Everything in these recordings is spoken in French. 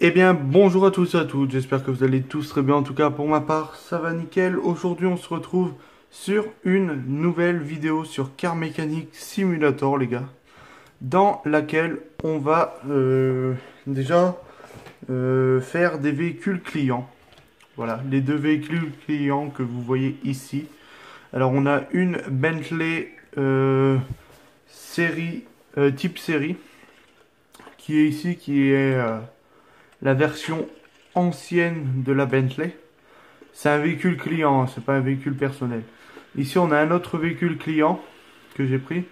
Eh bien, bonjour à tous et à toutes, j'espère que vous allez tous très bien, en tout cas pour ma part, ça va nickel. Aujourd'hui on se retrouve sur une nouvelle vidéo sur Car Mechanic Simulator les gars, dans laquelle on va déjà faire des véhicules clients. Voilà, les deux véhicules clients que vous voyez ici. Alors on a une Bentley type série, qui est ici, qui est la version ancienne de la Bentley. C'est un véhicule client, c'est pas un véhicule personnel. Ici, on a un autre véhicule client que j'ai pris.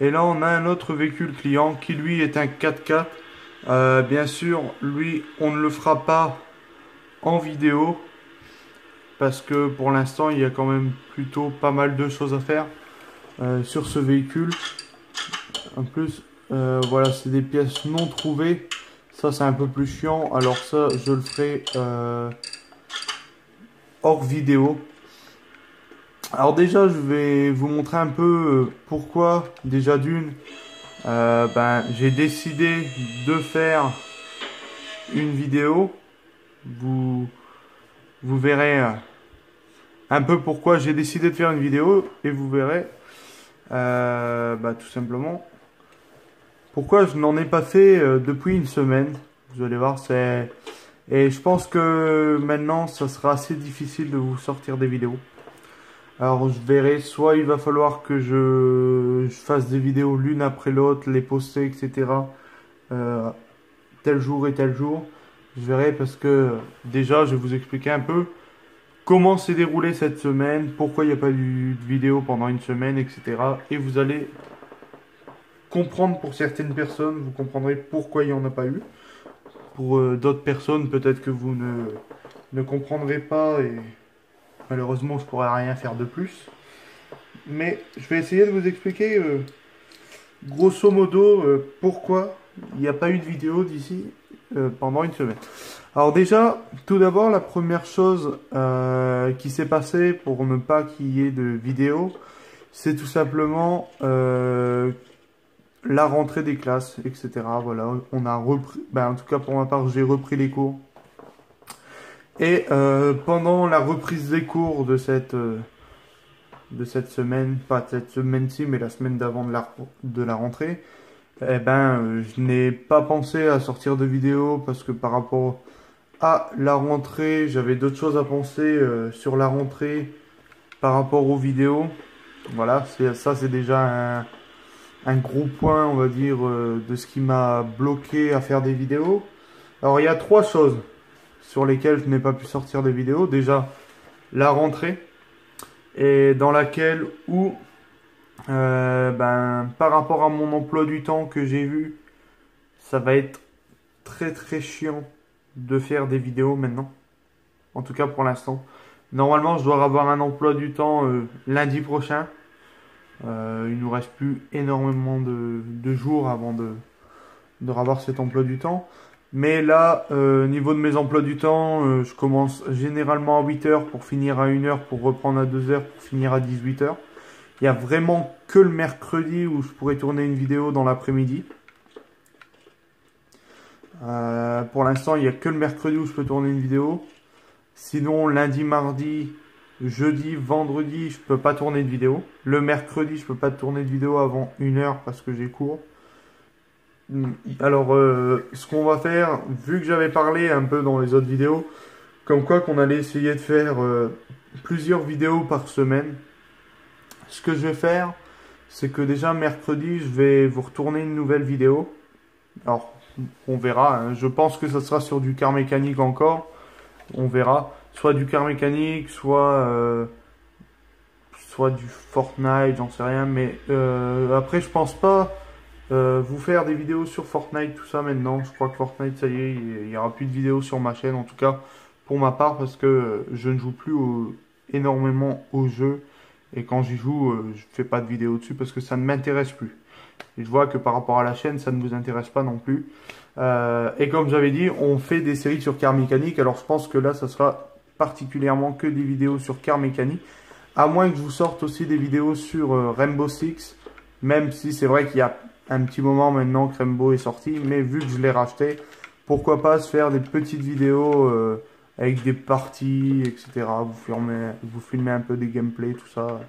Et là, on a un autre véhicule client qui, lui, est un 4x4. Bien sûr, lui, on ne le fera pas en vidéo. Parce que pour l'instant, il y a quand même plutôt pas mal de choses à faire sur ce véhicule. En plus, voilà, c'est des pièces non trouvées. Ça, c'est un peu plus chiant. Alors ça, je le ferai hors vidéo. Alors déjà, je vais vous montrer un peu pourquoi. Déjà d'une, j'ai décidé de faire une vidéo. Vous verrez un peu pourquoi j'ai décidé de faire une vidéo. Et vous verrez tout simplement pourquoi je n'en ai pas fait depuis une semaine. Vous allez voir, c'est... Et je pense que maintenant, ça sera assez difficile de vous sortir des vidéos. Alors, je verrai, soit il va falloir que je fasse des vidéos l'une après l'autre, les poster, etc. Tel jour et tel jour. Je verrai parce que déjà, je vais vous expliquer un peu comment s'est déroulé cette semaine, pourquoi il n'y a pas eu de vidéo pendant une semaine, etc. Et vous allez comprendre pour certaines personnes, vous comprendrez pourquoi il n'y en a pas eu. Pour d'autres personnes, peut-être que vous ne comprendrez pas et malheureusement, je pourrais rien faire de plus. Mais je vais essayer de vous expliquer grosso modo pourquoi il n'y a pas eu de vidéo d'ici pendant une semaine. Alors déjà, tout d'abord, la première chose qui s'est passée pour ne pas qu'il y ait de vidéo, c'est tout simplement la rentrée des classes, etc. Voilà, on a repris, en tout cas pour ma part, j'ai repris les cours. Et pendant la reprise des cours de cette semaine, pas cette semaine-ci, mais la semaine d'avant de la rentrée, je n'ai pas pensé à sortir de vidéo parce que par rapport à la rentrée, j'avais d'autres choses à penser sur la rentrée par rapport aux vidéos. Voilà, c'est déjà un gros point, on va dire, de ce qui m'a bloqué à faire des vidéos. Alors, il y a trois choses sur lesquelles je n'ai pas pu sortir des vidéos. Déjà, la rentrée, et dans laquelle, par rapport à mon emploi du temps que j'ai vu, ça va être très très chiant de faire des vidéos maintenant. En tout cas pour l'instant. Normalement, je dois avoir un emploi du temps lundi prochain. Il nous reste plus énormément de jours avant de revoir cet emploi du temps. Mais là, au niveau de mes emplois du temps, je commence généralement à 8 h pour finir à 1 h, pour reprendre à 2 h, pour finir à 18 h. Il n'y a vraiment que le mercredi où je pourrais tourner une vidéo dans l'après-midi. Pour l'instant, il n'y a que le mercredi où je peux tourner une vidéo. Sinon, lundi, mardi, jeudi, vendredi, je peux pas tourner de vidéo. Le mercredi, je peux pas tourner de vidéo avant 1 h parce que j'ai cours. Alors, ce qu'on va faire, vu que j'avais parlé un peu dans les autres vidéos, comme quoi qu'on allait essayer de faire plusieurs vidéos par semaine. Ce que je vais faire, c'est que déjà mercredi, je vais vous retourner une nouvelle vidéo. Alors, on verra, hein. Je pense que ça sera sur du car mécanique encore. On verra. Soit du car mécanique, soit du Fortnite, j'en sais rien. Mais après, je pense pas vous faire des vidéos sur Fortnite, tout ça maintenant. Je crois que Fortnite, ça y est, il n'y aura plus de vidéos sur ma chaîne, en tout cas pour ma part, parce que je ne joue plus énormément au jeu. Et quand j'y joue, je fais pas de vidéos dessus parce que ça ne m'intéresse plus. Et je vois que par rapport à la chaîne, ça ne vous intéresse pas non plus. Et comme j'avais dit, on fait des séries sur car mécanique. Alors je pense que là, ça sera particulièrement que des vidéos sur car mécanique. À moins que je vous sorte aussi des vidéos sur Rainbow Six. Même si c'est vrai qu'il y a un petit moment maintenant que Rainbow est sorti. Mais vu que je l'ai racheté, pourquoi pas se faire des petites vidéos avec des parties, etc. Vous filmez un peu des gameplays, tout ça,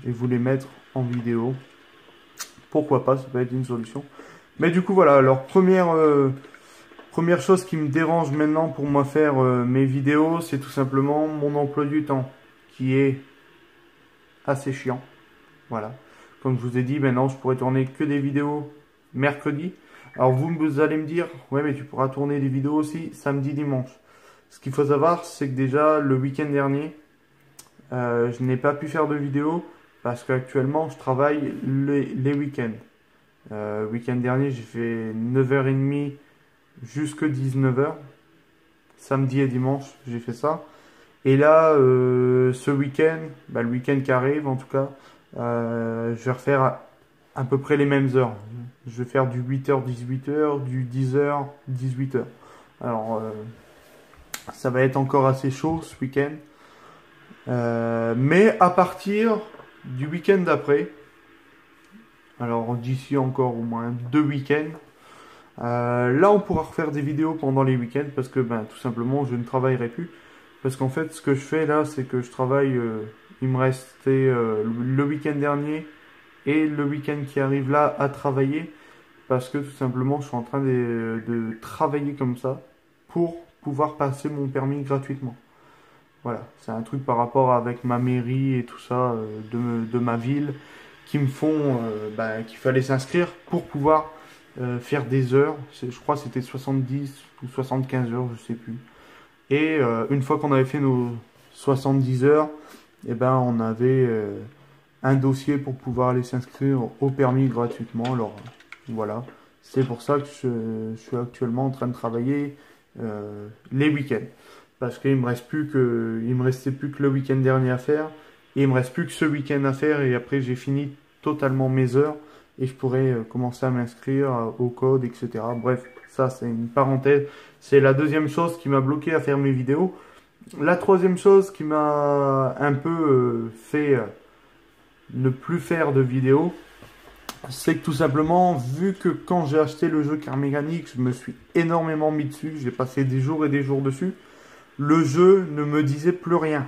et vous les mettre en vidéo. Pourquoi pas, ça peut être une solution. Mais du coup, voilà, alors première chose qui me dérange maintenant pour moi faire mes vidéos, c'est tout simplement mon emploi du temps, qui est assez chiant. Voilà. Comme je vous ai dit, maintenant, je pourrais tourner que des vidéos mercredi. Alors vous allez me dire, ouais, mais tu pourras tourner des vidéos aussi samedi, dimanche. Ce qu'il faut savoir, c'est que déjà, le week-end dernier, je n'ai pas pu faire de vidéo parce qu'actuellement, je travaille les week-ends. Week-end dernier, j'ai fait 9h30 jusque 19h. Samedi et dimanche, j'ai fait ça. Et là, ce week-end, le week-end qui arrive en tout cas, je vais refaire à peu près les mêmes heures. Je vais faire du 8h, 18h, du 10h, 18h. Alors, ça va être encore assez chaud ce week-end. Mais à partir du week-end d'après, alors d'ici encore au moins 2 week-ends, là on pourra refaire des vidéos pendant les week-ends parce que tout simplement je ne travaillerai plus. Parce qu'en fait ce que je fais là c'est que je travaille, il me restait le week-end dernier et le week-end qui arrive là à travailler. Parce que tout simplement je suis en train de travailler comme ça pour pouvoir passer mon permis gratuitement. Voilà, c'est un truc par rapport avec ma mairie et tout ça de ma ville qui me font qu'il fallait s'inscrire pour pouvoir faire des heures. Je crois que c'était 70 ou 75 heures, je sais plus. Et une fois qu'on avait fait nos 70 heures, on avait un dossier pour pouvoir aller s'inscrire au permis gratuitement. Alors voilà, c'est pour ça que je suis actuellement en train de travailler les week-ends. Parce qu'il me restait plus que le week-end dernier à faire. Et il me reste plus que ce week-end à faire. Et après, j'ai fini totalement mes heures. Et je pourrais commencer à m'inscrire au code, etc. Bref, ça, c'est une parenthèse. C'est la deuxième chose qui m'a bloqué à faire mes vidéos. La troisième chose qui m'a un peu fait ne plus faire de vidéos, c'est que tout simplement, vu que quand j'ai acheté le jeu Car Mécanique, je me suis énormément mis dessus. J'ai passé des jours et des jours dessus. Le jeu ne me disait plus rien.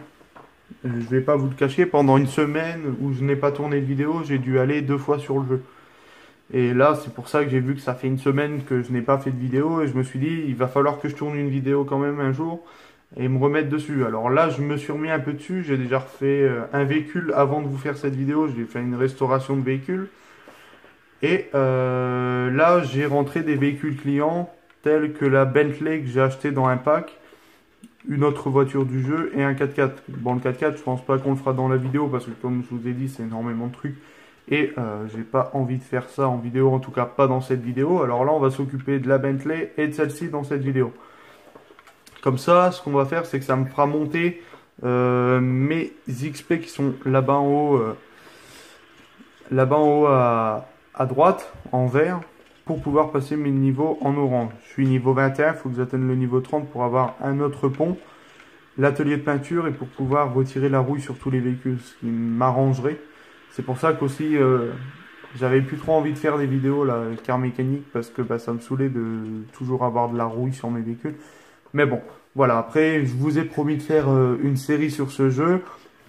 Je vais pas vous le cacher, pendant une semaine où je n'ai pas tourné de vidéo, j'ai dû aller 2 fois sur le jeu. Et là, c'est pour ça que j'ai vu que ça fait une semaine que je n'ai pas fait de vidéo et je me suis dit, il va falloir que je tourne une vidéo quand même un jour et me remettre dessus. Alors là, je me suis remis un peu dessus, j'ai déjà refait un véhicule avant de vous faire cette vidéo, j'ai fait une restauration de véhicule. Et là, j'ai rentré des véhicules clients tels que la Bentley que j'ai acheté dans un pack, une autre voiture du jeu et un 4x4. Bon, le 4x4, je pense pas qu'on le fera dans la vidéo parce que comme je vous ai dit, c'est énormément de trucs. Et j'ai pas envie de faire ça en vidéo, en tout cas pas dans cette vidéo. Alors là, on va s'occuper de la Bentley et de celle-ci dans cette vidéo. Comme ça, ce qu'on va faire, c'est que ça me fera monter mes XP qui sont là-bas en haut, à droite, en vert, pour pouvoir passer mes niveaux en orange. Je suis niveau 21, il faut que j'atteigne le niveau 30 pour avoir un autre pont, l'atelier de peinture et pour pouvoir retirer la rouille sur tous les véhicules, ce qui m'arrangerait. C'est pour ça qu'aussi j'avais plus trop envie de faire des vidéos là, Car Mécanique, parce que ça me saoulait de toujours avoir de la rouille sur mes véhicules. Mais bon, voilà, après je vous ai promis de faire une série sur ce jeu.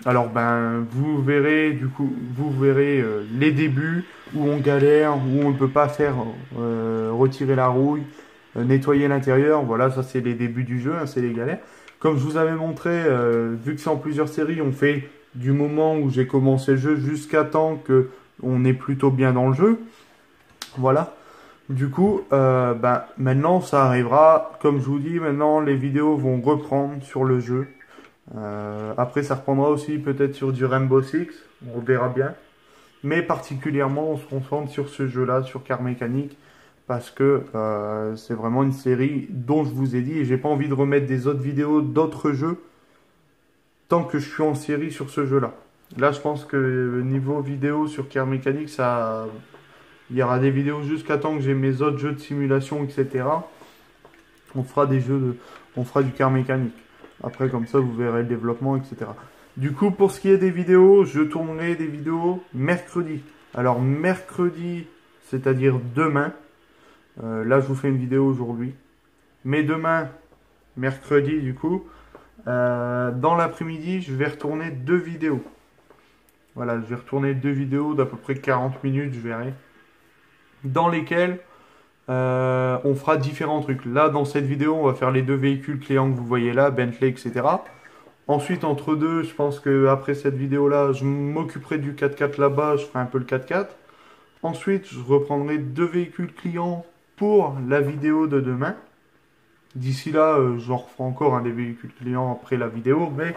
Alors vous verrez les débuts où on galère, où on ne peut pas faire retirer la rouille, nettoyer l'intérieur. Voilà, ça c'est les débuts du jeu, hein, c'est les galères. Comme je vous avais montré, vu que c'est en plusieurs séries, on fait du moment où j'ai commencé le jeu jusqu'à temps que on est plutôt bien dans le jeu. Voilà. Du coup, maintenant ça arrivera. Comme je vous dis, maintenant les vidéos vont reprendre sur le jeu. Après ça reprendra aussi peut-être sur du Rainbow Six, on verra bien. Mais particulièrement on se concentre sur ce jeu là, sur Car Mécanique, parce que c'est vraiment une série dont je vous ai dit, et j'ai pas envie de remettre des autres vidéos d'autres jeux tant que je suis en série sur ce jeu là. Là je pense que niveau vidéo sur Car Mécanique, il y aura des vidéos jusqu'à temps que j'ai mes autres jeux de simulation, etc. On fera on fera du Car Mécanique. Après, comme ça, vous verrez le développement, etc. Du coup, pour ce qui est des vidéos, je tournerai des vidéos mercredi. Alors, mercredi, c'est-à-dire demain, Là, je vous fais une vidéo aujourd'hui. Mais demain, mercredi, du coup, dans l'après-midi, je vais retourner 2 vidéos. Voilà, je vais retourner 2 vidéos d'à peu près 40 minutes, je verrai. Dans lesquelles on fera différents trucs. Là, dans cette vidéo, on va faire les 2 véhicules clients que vous voyez là, Bentley, etc. Ensuite, entre deux, je pense que après cette vidéo-là, je m'occuperai du 4x4 là-bas, je ferai un peu le 4x4. Ensuite, je reprendrai 2 véhicules clients pour la vidéo de demain. D'ici là, j'en referai encore un des véhicules clients après la vidéo, mais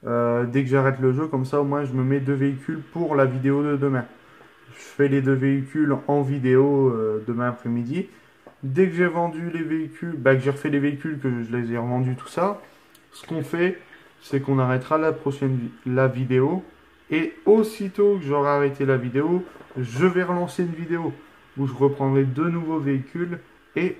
dès que j'arrête le jeu, comme ça, au moins, je me mets 2 véhicules pour la vidéo de demain. Je fais les 2 véhicules en vidéo demain après-midi. Dès que j'ai vendu les véhicules, que j'ai refait les véhicules, que je les ai revendus, tout ça, ce qu'on fait, c'est qu'on arrêtera la vidéo. Et aussitôt que j'aurai arrêté la vidéo, je vais relancer une vidéo où je reprendrai 2 nouveaux véhicules et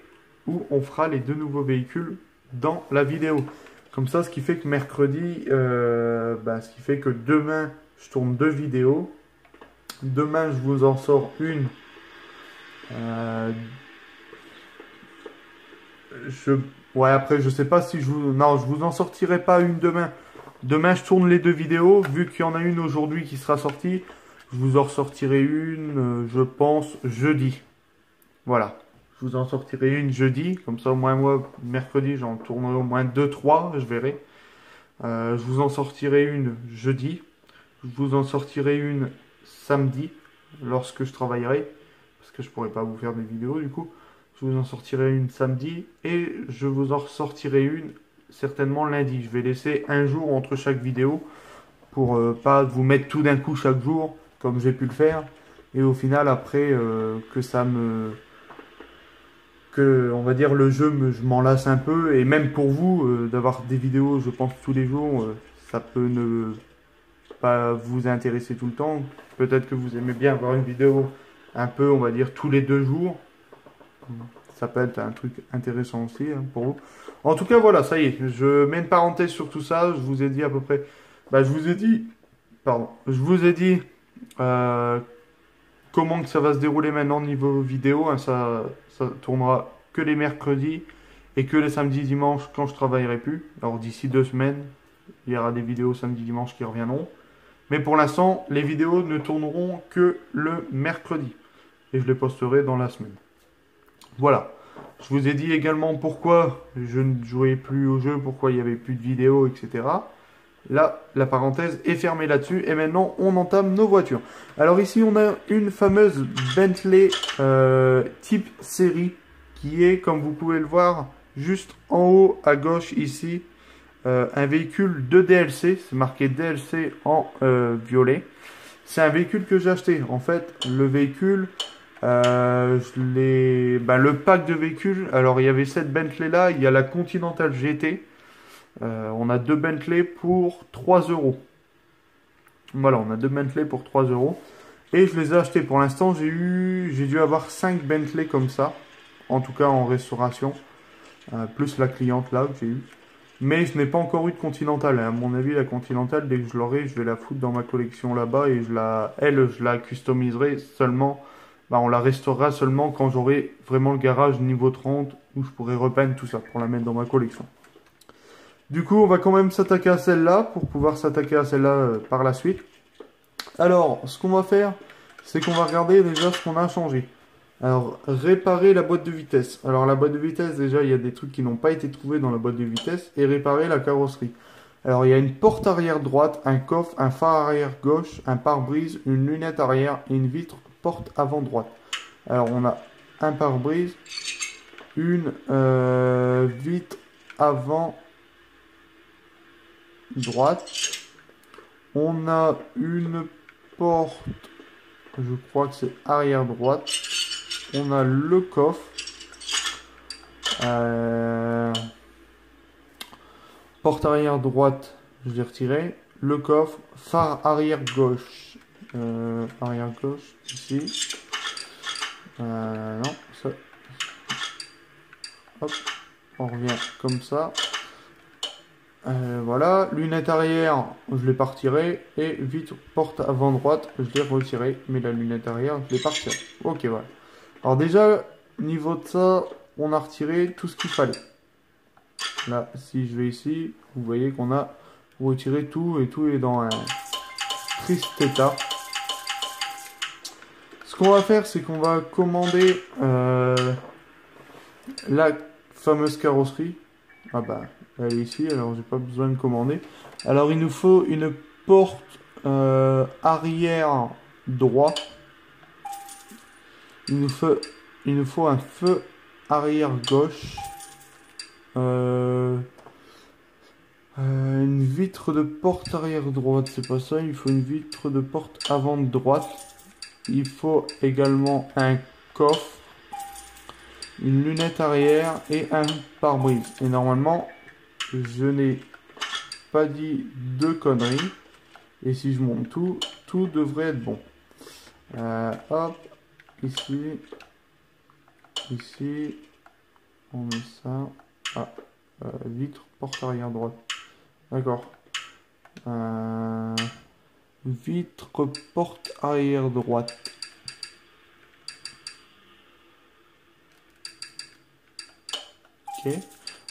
où on fera les 2 nouveaux véhicules dans la vidéo. Comme ça, ce qui fait que mercredi, ce qui fait que demain, je tourne 2 vidéos. Demain, je vous en sors une. Ouais, après, je sais pas si je vous... Non, je vous en sortirai pas une demain. Demain, je tourne les 2 vidéos. Vu qu'il y en a une aujourd'hui qui sera sortie, je vous en ressortirai une, je pense, jeudi. Voilà. Je vous en sortirai une jeudi. Comme ça, au moins, moi, mercredi, j'en tournerai au moins 2-3, je verrai. Je vous en sortirai une jeudi. Je vous en sortirai une samedi, lorsque je travaillerai. Parce que je pourrai pas vous faire des vidéos, du coup. Je vous en sortirai une samedi et je vous en sortirai une certainement lundi. Je vais laisser un jour entre chaque vidéo pour pas vous mettre tout d'un coup chaque jour comme j'ai pu le faire. Et au final après on va dire le jeu je m'en lasse un peu. Et même pour vous d'avoir des vidéos je pense tous les jours, ça peut ne pas vous intéresser tout le temps. Peut-être que vous aimez bien avoir une vidéo un peu on va dire tous les 2 jours. Ça peut être un truc intéressant aussi pour vous. En tout cas, voilà, ça y est. Je mets une parenthèse sur tout ça. Je vous ai dit à peu près... je vous ai dit... Pardon. Je vous ai dit comment que ça va se dérouler maintenant niveau vidéo. Ça tournera que les mercredis et que les samedis, dimanches quand je travaillerai plus. Alors d'ici 2 semaines, il y aura des vidéos samedi, dimanche qui reviendront. Mais pour l'instant, les vidéos ne tourneront que le mercredi. Et je les posterai dans la semaine. Voilà, je vous ai dit également pourquoi je ne jouais plus au jeu, pourquoi il n'y avait plus de vidéos, etc. Là, la parenthèse est fermée là-dessus et maintenant on entame nos voitures. Alors ici on a une fameuse Bentley type série qui est, comme vous pouvez le voir, juste en haut à gauche ici, un véhicule de DLC, c'est marqué DLC en violet. C'est un véhicule que j'ai acheté. En fait, le véhicule... le pack de véhicules, alors il y avait cette Bentley là, il y a la Continental GT, on a 2 Bentley pour 3 euros. Voilà, on a 2 Bentley pour 3 euros et je les ai achetés. Pour l'instant, j'ai dû avoir 5 Bentley comme ça, en tout cas en restauration, plus la cliente là que j'ai eu. Mais je n'ai pas encore eu de Continental. À mon avis, la Continental, dès que je l'aurai, je vais la foutre dans ma collection là-bas et je la customiserai seulement. On la restaurera seulement quand j'aurai vraiment le garage niveau 30 où je pourrai repeindre tout ça pour la mettre dans ma collection. Du coup, on va quand même s'attaquer à celle-là pour pouvoir s'attaquer à celle-là par la suite. Alors, ce qu'on va faire, c'est qu'on va regarder déjà ce qu'on a changé. Alors, réparer la boîte de vitesse. Alors, la boîte de vitesse, déjà, il y a des trucs qui n'ont pas été trouvés dans la boîte de vitesse. Et réparer la carrosserie. Alors, il y a une porte arrière droite, un coffre, un phare arrière gauche, un pare-brise, une lunette arrière et une vitre porte avant droite. Alors on a un pare-brise, une vitre avant droite, on a une porte, je crois que c'est arrière droite, on a le coffre, porte arrière droite, je l'ai retiré, le coffre, phare arrière gauche. Arrière gauche ici, non, ça, hop, on revient comme ça, voilà, lunette arrière, je l'ai pas retiré, et vitre porte avant droite, je l'ai retiré, mais la lunette arrière, je l'ai pas retiré. Ok, voilà. Alors déjà, niveau de ça, on a retiré tout ce qu'il fallait. Là, si je vais ici, vous voyez qu'on a retiré tout et tout est dans un triste état. Ce qu'on va faire, c'est qu'on va commander la fameuse carrosserie. Ah bah, elle est ici, alors j'ai pas besoin de commander. Alors il nous faut une porte arrière droit. Il nous faut un feu arrière gauche. Une vitre de porte arrière droite, c'est pas ça. Il faut une vitre de porte avant droite. Il faut également un coffre, une lunette arrière et un pare-brise. Et normalement, je n'ai pas dit de conneries. Et si je monte tout, tout devrait être bon. Hop, ici, ici, on met ça. Ah, vitre porte arrière droite. D'accord. Vitre porte arrière droite. Ok.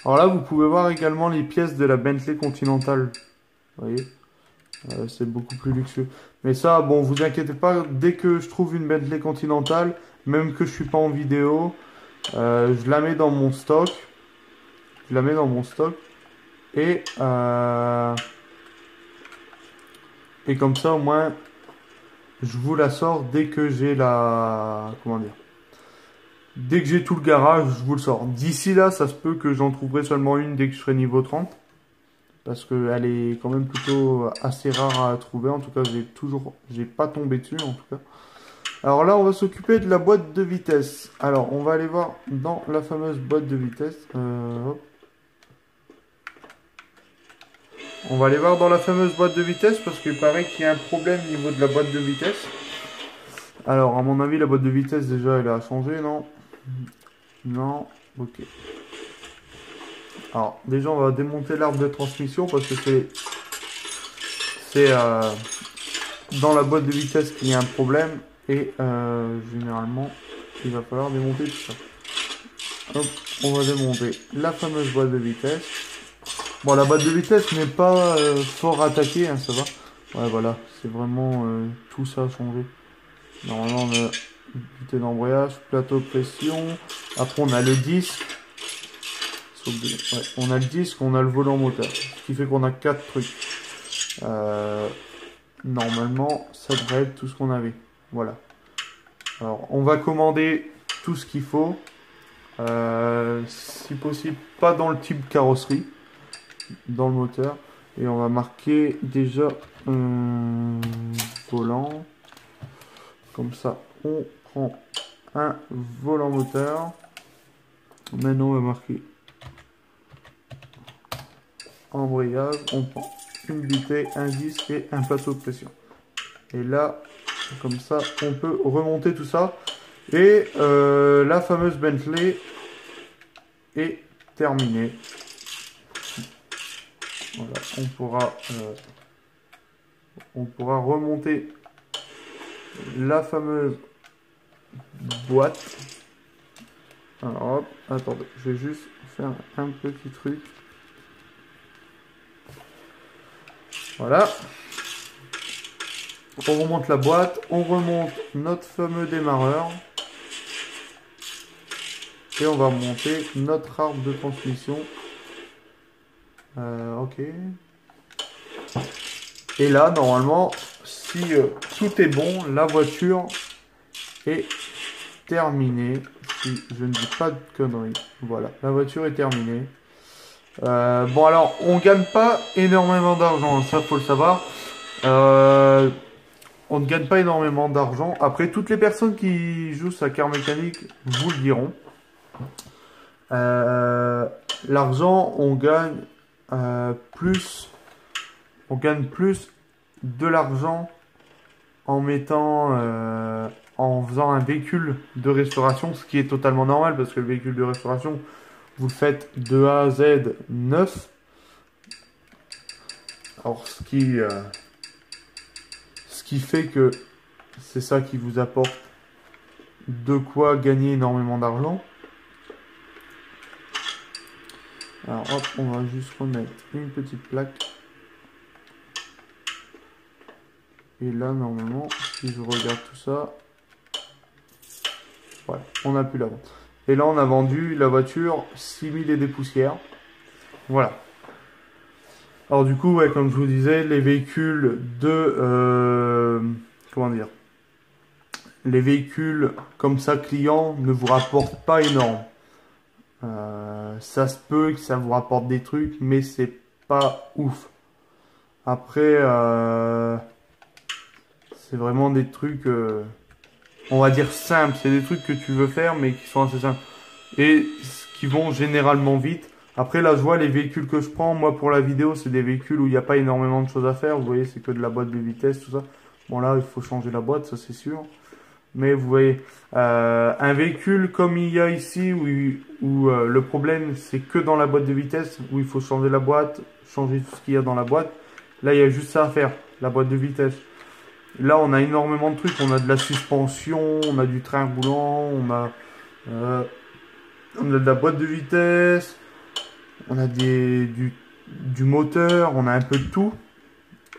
Alors là, vous pouvez voir également les pièces de la Bentley Continental. Vous voyez, c'est beaucoup plus luxueux. Mais ça, bon, vous inquiétez pas. Dès que je trouve une Bentley Continental, même que je suis pas en vidéo, je la mets dans mon stock. Je la mets dans mon stock. Et comme ça, au moins, je vous la sors dès que j'ai la... Comment dire? Dès que j'ai tout le garage, je vous le sors. D'ici là, ça se peut que j'en trouverai seulement une dès que je serai niveau 30. Parce qu'elle est quand même plutôt assez rare à trouver. En tout cas, j'ai pas tombé dessus en tout cas. Alors là, on va s'occuper de la boîte de vitesse. Alors, on va aller voir dans la fameuse boîte de vitesse. Hop. On va aller voir dans la fameuse boîte de vitesse parce qu'il paraît qu'il y a un problème au niveau de la boîte de vitesse. Alors, à mon avis, la boîte de vitesse, déjà, elle a changé, non? Non, ok. Alors, déjà, on va démonter l'arbre de transmission parce que c'est dans la boîte de vitesse qu'il y a un problème. Et généralement, il va falloir démonter tout ça. Hop, on va démonter la fameuse boîte de vitesse. Bon, la boîte de vitesse n'est pas fort attaquée, hein, ça va. Ouais, voilà, c'est vraiment tout ça a changé. Normalement, on a unité d'embrayage, plateau de pression. Après, on a le disque. Ouais, on a le disque, on a le volant moteur. Ce qui fait qu'on a 4 trucs. Normalement, ça devrait être tout ce qu'on avait. Voilà. Alors, on va commander tout ce qu'il faut. Si possible, pas dans le type carrosserie. Dans le moteur. Et on va marquer déjà volant. Comme ça, on prend un volant moteur. Maintenant, on va marquer embrayage. On prend une butée, un disque et un plateau de pression. Et là, comme ça, on peut remonter tout ça. Et la fameuse Bentley est terminée. Voilà, on pourra remonter la fameuse boîte. Alors hop, attendez, je vais juste faire un petit truc. Voilà. On remonte la boîte, on remonte notre fameux démarreur. Et on va monter notre arbre de transmission. Ok. Et là, normalement, si tout est bon, la voiture est terminée. Si je ne dis pas de conneries. Voilà, la voiture est terminée. Bon, alors, on gagne pas énormément d'argent, hein, ça faut le savoir. On ne gagne pas énormément d'argent. Après, toutes les personnes qui jouent sa car mécanique vous le diront. L'argent, on gagne plus de l'argent en mettant en faisant un véhicule de restauration, ce qui est totalement normal parce que le véhicule de restauration, vous le faites de A à Z neuf. Alors ce qui fait que c'est ça qui vous apporte de quoi gagner énormément d'argent. Alors hop, on va juste remettre une petite plaque. Et là, normalement, si je regarde tout ça, voilà, on n'a plus la vente. Et là, on a vendu la voiture 6000 et des poussières. Voilà. Alors du coup, ouais, comme je vous disais, les véhicules de... comment dire? Les véhicules comme ça, clients, ne vous rapportent pas énorme. Ça se peut que ça vous rapporte des trucs, mais c'est pas ouf. Après, c'est vraiment des trucs, on va dire simples. C'est des trucs que tu veux faire, mais qui sont assez simples. Et qui vont généralement vite. Après, là, je vois les véhicules que je prends. Moi, pour la vidéo, c'est des véhicules où il n'y a pas énormément de choses à faire. Vous voyez, c'est que de la boîte de vitesse, tout ça. Bon, là, il faut changer la boîte, ça, c'est sûr. Mais vous voyez, un véhicule comme il y a ici, où le problème, c'est que dans la boîte de vitesse, où il faut changer la boîte, changer tout ce qu'il y a dans la boîte. Là, il y a juste ça à faire, la boîte de vitesse. Là, on a énormément de trucs. On a de la suspension, on a du train roulant, on a de la boîte de vitesse, on a du moteur, on a un peu de tout.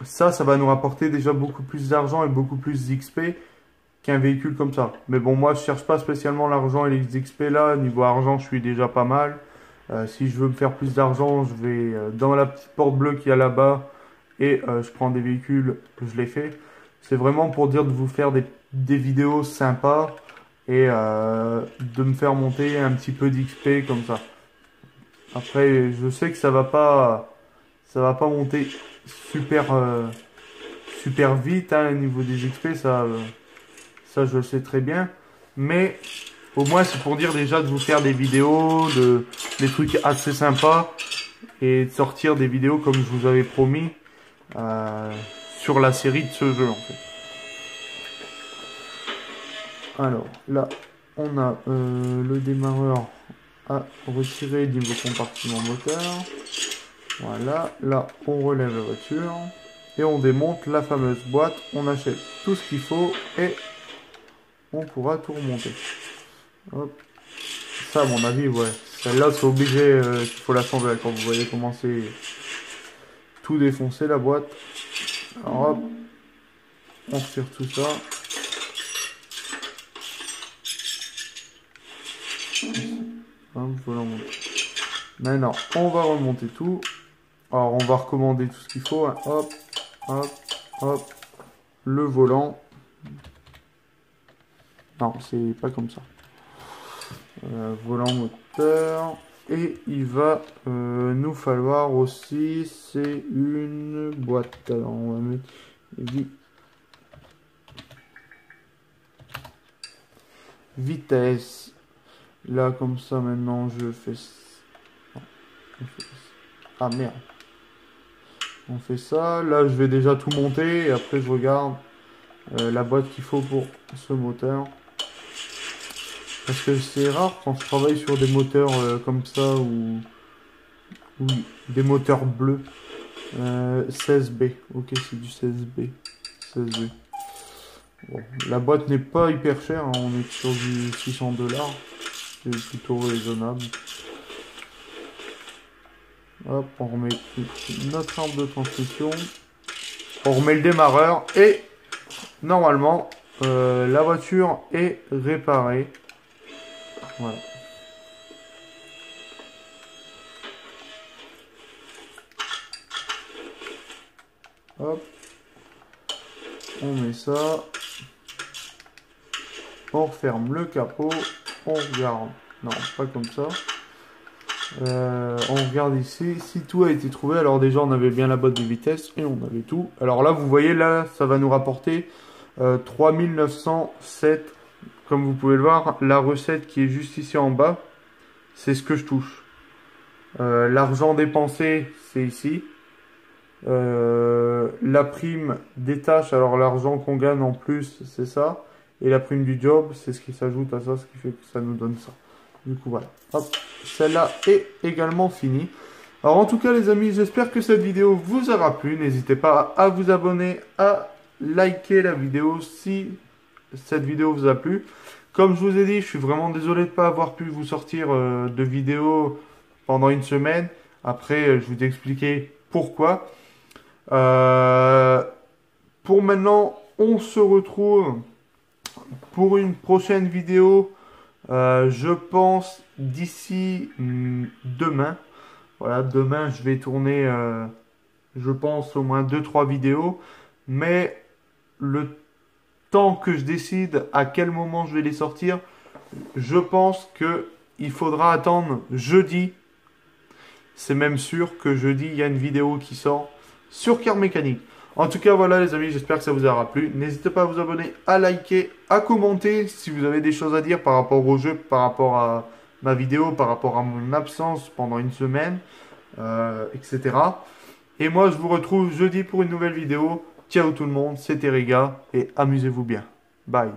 Ça va nous rapporter déjà beaucoup plus d'argent et beaucoup plus d'XP qu'un véhicule comme ça. Mais bon, moi, je cherche pas spécialement l'argent et les XP là. Niveau argent, je suis déjà pas mal. Si je veux me faire plus d'argent, je vais dans la petite porte bleue qu'il y a là-bas et je prends des véhicules, je les fais. C'est vraiment pour dire de vous faire des vidéos sympas et de me faire monter un petit peu d'XP comme ça. Après, je sais que ça va pas monter super super vite au niveau des XP, ça je le sais très bien. Mais au moins c'est pour dire déjà de vous faire des vidéos, des trucs assez sympas et de sortir des vidéos comme je vous avais promis sur la série de ce jeu en fait. Alors là, on a le démarreur à retirer niveau compartiment moteur. Voilà, là on relève la voiture et on démonte la fameuse boîte. On achète tout ce qu'il faut et on pourra tout remonter. Hop. Ça, à mon avis, ouais. Celle-là, c'est obligé qu'il faut la changer quand vous voyez comment c'est tout défoncer la boîte. Alors hop, on retire tout ça. Hop, voilà, maintenant, on va remonter tout. Alors, on va recommander tout ce qu'il faut. Hein. Hop, hop, hop. Le volant. Non, c'est pas comme ça. Volant moteur. Et il va nous falloir aussi, c'est une boîte. Alors, on va mettre vitesse. Là, comme ça, maintenant, je fais... Non, ah, merde. On fait ça. Là, je vais déjà tout monter. Et après, je regarde la boîte qu'il faut pour ce moteur. Parce que c'est rare quand je travaille sur des moteurs comme ça ou des moteurs bleus. 16B. Ok, c'est du 16B. 16B. Bon, la boîte n'est pas hyper chère. Hein, on est sur du 600$. C'est plutôt raisonnable. Hop, on remet notre arbre de transmission. On remet le démarreur et normalement la voiture est réparée. Voilà. Hop. On met ça. On referme le capot. On regarde. Non, pas comme ça. On regarde ici. Si tout a été trouvé, alors déjà on avait bien la boîte de vitesse et on avait tout. Alors là, vous voyez, là, ça va nous rapporter 3907. Comme vous pouvez le voir, la recette qui est juste ici en bas, c'est ce que je touche. L'argent dépensé, c'est ici. La prime des tâches, alors l'argent qu'on gagne en plus, c'est ça. Et la prime du job, c'est ce qui s'ajoute à ça, ce qui fait que ça nous donne ça. Du coup, voilà. Hop, celle-là est également finie. Alors, en tout cas, les amis, j'espère que cette vidéo vous aura plu. N'hésitez pas à vous abonner, à liker la vidéo si cette vidéo vous a plu. Comme je vous ai dit, je suis vraiment désolé de ne pas avoir pu vous sortir de vidéo pendant une semaine. Après, je vous ai expliqué pourquoi. Euh, pour maintenant, on se retrouve pour une prochaine vidéo. Je pense d'ici demain. Voilà, demain, je vais tourner, je pense, au moins deux trois vidéos. Mais le temps que je décide à quel moment je vais les sortir, je pense que il faudra attendre jeudi. C'est même sûr que jeudi, il y a une vidéo qui sort sur Car Mécanique. En tout cas, voilà les amis, j'espère que ça vous aura plu. N'hésitez pas à vous abonner, à liker, à commenter si vous avez des choses à dire par rapport au jeu, par rapport à ma vidéo, par rapport à mon absence pendant une semaine, etc. Et moi, je vous retrouve jeudi pour une nouvelle vidéo. Ciao tout le monde, c'était Riga et amusez-vous bien. Bye.